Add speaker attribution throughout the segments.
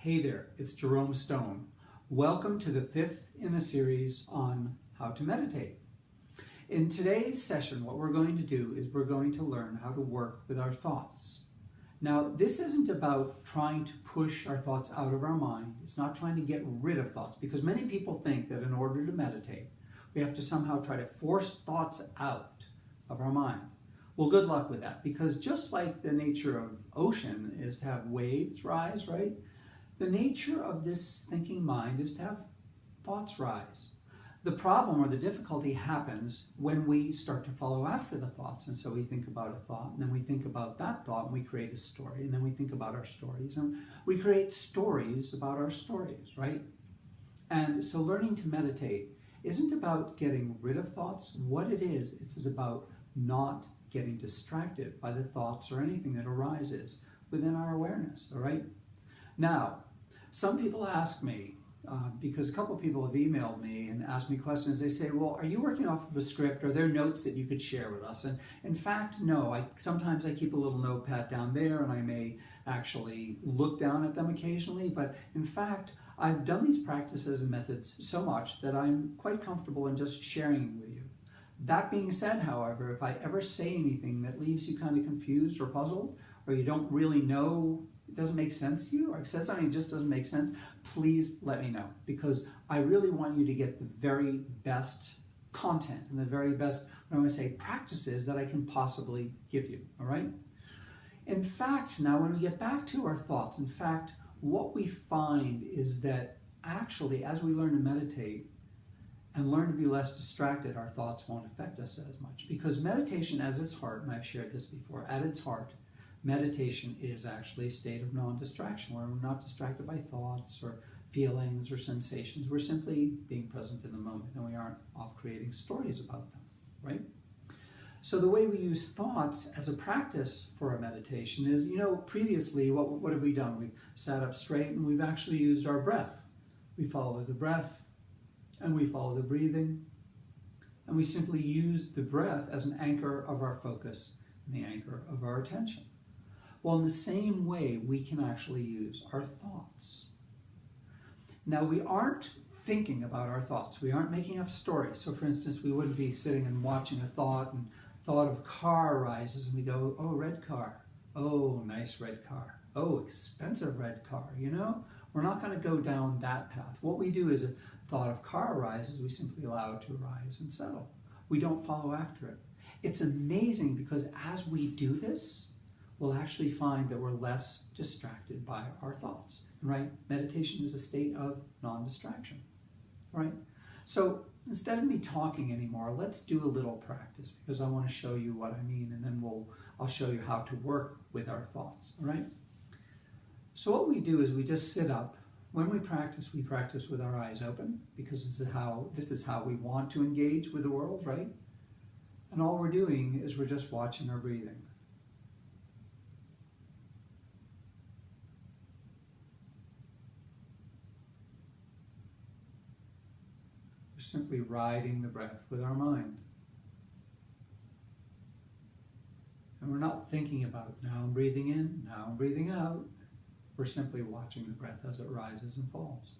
Speaker 1: Hey there, it's Jerome Stone. Welcome to the fifth in the series on how to meditate. In today's session, what we're going to do is we're going to learn how to work with our thoughts. Now, this isn't about trying to push our thoughts out of our mind. It's not trying to get rid of thoughts, because many people think that in order to meditate, we have to somehow try to force thoughts out of our mind. Well, good luck with that, because just like the nature of ocean is to have waves rise, right? The nature of this thinking mind is to have thoughts rise. The problem or the difficulty happens when we start to follow after the thoughts. And so we think about a thought, and then we think about that thought, and we create a story, and then we think about our stories, and we create stories about our stories, right? And so learning to meditate isn't about getting rid of thoughts. What it is, it's about not getting distracted by the thoughts or anything that arises within our awareness, all right? Now, some people ask me, because a couple of people have emailed me and asked me questions. They say, well, are you working off of a script? Are there notes that you could share with us? And in fact, no. Sometimes I keep a little notepad down there, and I may actually look down at them occasionally. But in fact, I've done these practices and methods so much that I'm quite comfortable in just sharing with you. That being said, however, if I ever say anything that leaves you kind of confused or puzzled, or you don't really know, it doesn't make sense to you, or I've said something that just doesn't make sense, please let me know, because I really want you to get the very best content and the very best, what I'm going to say, practices that I can possibly give you, all right? In fact, now when we get back to our thoughts, in fact, what we find is that actually as we learn to meditate and learn to be less distracted, our thoughts won't affect us as much, because meditation as its heart, and I've shared this before, at its heart, meditation is actually a state of non-distraction, where we're not distracted by thoughts or feelings or sensations. We're simply being present in the moment, and we aren't off creating stories about them, right? So the way we use thoughts as a practice for our meditation is, previously, what have we done? We've sat up straight, and we've actually used our breath. We follow the breath, and we follow the breathing, and we simply use the breath as an anchor of our focus and the anchor of our attention. Well, in the same way, we can actually use our thoughts. Now, we aren't thinking about our thoughts. We aren't making up stories. So, for instance, we wouldn't be sitting and watching a thought, and thought of car arises, and we go, oh, red car. Oh, nice red car. Oh, expensive red car, We're not going to go down that path. What we do is a thought of car arises, we simply allow it to arise and settle. We don't follow after it. It's amazing, because as we do this, we'll actually find that we're less distracted by our thoughts, right? Meditation is a state of non-distraction, right? So instead of me talking anymore, let's do a little practice, because I want to show you what I mean, and then I'll show you how to work with our thoughts, all right? So what we do is we just sit up. When we practice with our eyes open, because this is how we want to engage with the world, right? And all we're doing is we're just watching our breathing. We're simply riding the breath with our mind. And we're not thinking about, now I'm breathing in, now I'm breathing out. We're simply watching the breath as it rises and falls.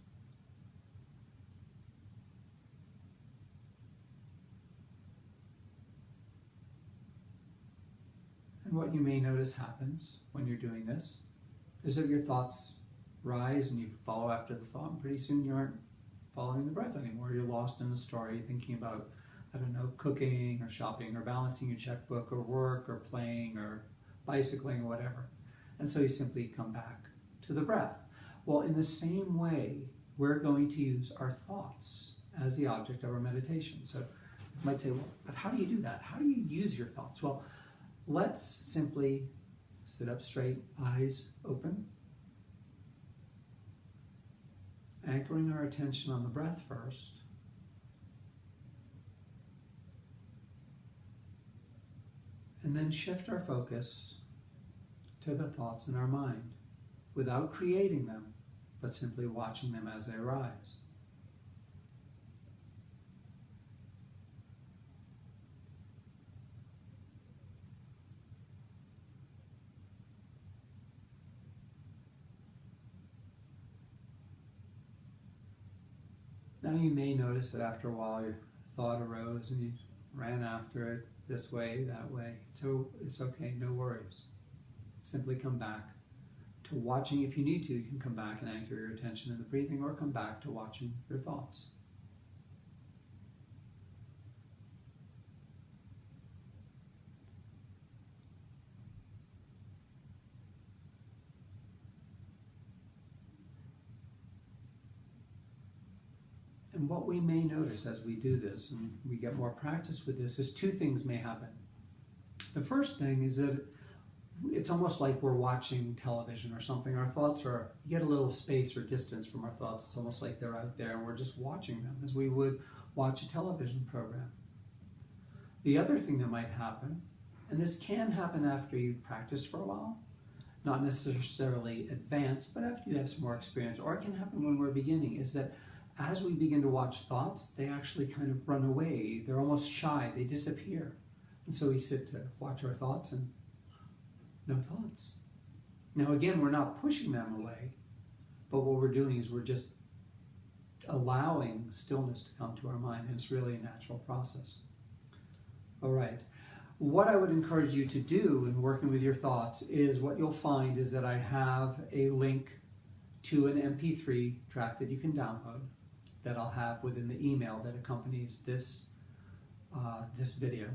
Speaker 1: And what you may notice happens when you're doing this is that your thoughts rise and you follow after the thought, and pretty soon you aren't following the breath anymore. You're lost in a story thinking about, cooking or shopping or balancing your checkbook or work or playing or bicycling or whatever. And so you simply come back to the breath. Well, in the same way, we're going to use our thoughts as the object of our meditation. So you might say, well, but how do you do that? How do you use your thoughts? Well, let's simply sit up straight, eyes open, anchoring our attention on the breath first, and then shift our focus to the thoughts in our mind without creating them, but simply watching them as they arise. Now you may notice that after a while your thought arose and you ran after it this way, that way. So it's okay, no worries. Simply come back to watching. If you need to, you can come back and anchor your attention in the breathing, or come back to watching your thoughts. And what we may notice as we do this, and we get more practice with this, is two things may happen. The first thing is that it's almost like we're watching television or something. Our thoughts are, you get a little space or distance from our thoughts. It's almost like they're out there and we're just watching them as we would watch a television program. The other thing that might happen, and this can happen after you've practiced for a while, not necessarily advanced, but after you have some more experience, or it can happen when we're beginning, is that as we begin to watch thoughts, they actually kind of run away. They're almost shy. They disappear. And so we sit to watch our thoughts and no thoughts. Now again, we're not pushing them away, but what we're doing is we're just allowing stillness to come to our mind, and it's really a natural process. All right. What I would encourage you to do in working with your thoughts is, what you'll find is that I have a link to an MP3 track that you can download that I'll have within the email that accompanies this, this video,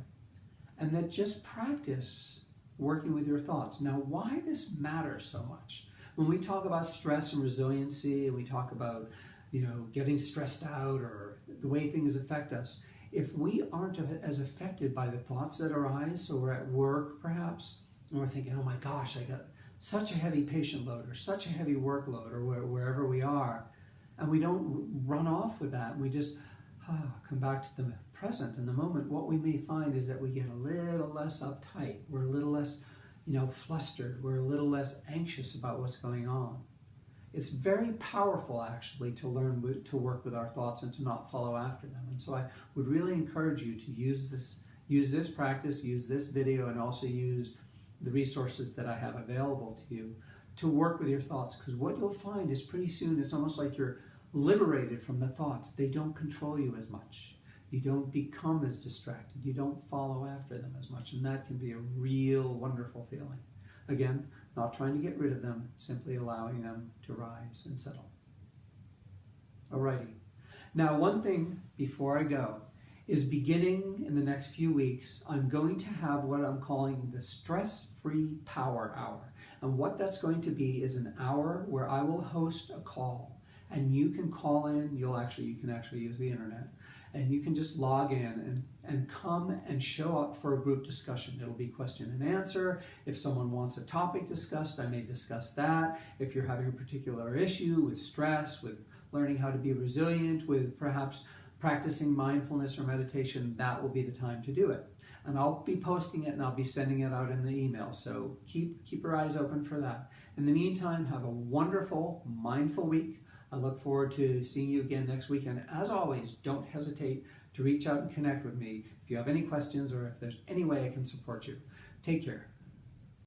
Speaker 1: and that just practice working with your thoughts. Now, why this matters so much? When we talk about stress and resiliency, and we talk about, getting stressed out or the way things affect us, if we aren't as affected by the thoughts that arise, so we're at work perhaps, and we're thinking, oh my gosh, I got such a heavy patient load or such a heavy workload, or wherever we are, and we don't run off with that, and we just come back to the present and the moment, what we may find is that we get a little less uptight. We're a little less, flustered. We're a little less anxious about what's going on. It's very powerful, actually, to learn to work with our thoughts and to not follow after them. And so I would really encourage you to use this practice, use this video, and also use the resources that I have available to you to work with your thoughts. Because what you'll find is pretty soon it's almost like you're liberated from the thoughts. They don't control you as much. You don't become as distracted. You don't follow after them as much. And that can be a real wonderful feeling. Again, not trying to get rid of them, simply allowing them to rise and settle. Alrighty. Now, one thing before I go is, beginning in the next few weeks, I'm going to have what I'm calling the Stress-Free Power Hour. And what that's going to be is an hour where I will host a call. And you can call in, you can actually use the internet, and you can just log in and come and show up for a group discussion. It'll be question and answer. If someone wants a topic discussed, I may discuss that. If you're having a particular issue with stress, with learning how to be resilient, with perhaps practicing mindfulness or meditation, that will be the time to do it. And I'll be posting it and I'll be sending it out in the email. So keep your eyes open for that. In the meantime, have a wonderful, mindful week. I look forward to seeing you again next week. And as always, don't hesitate to reach out and connect with me if you have any questions or if there's any way I can support you. Take care.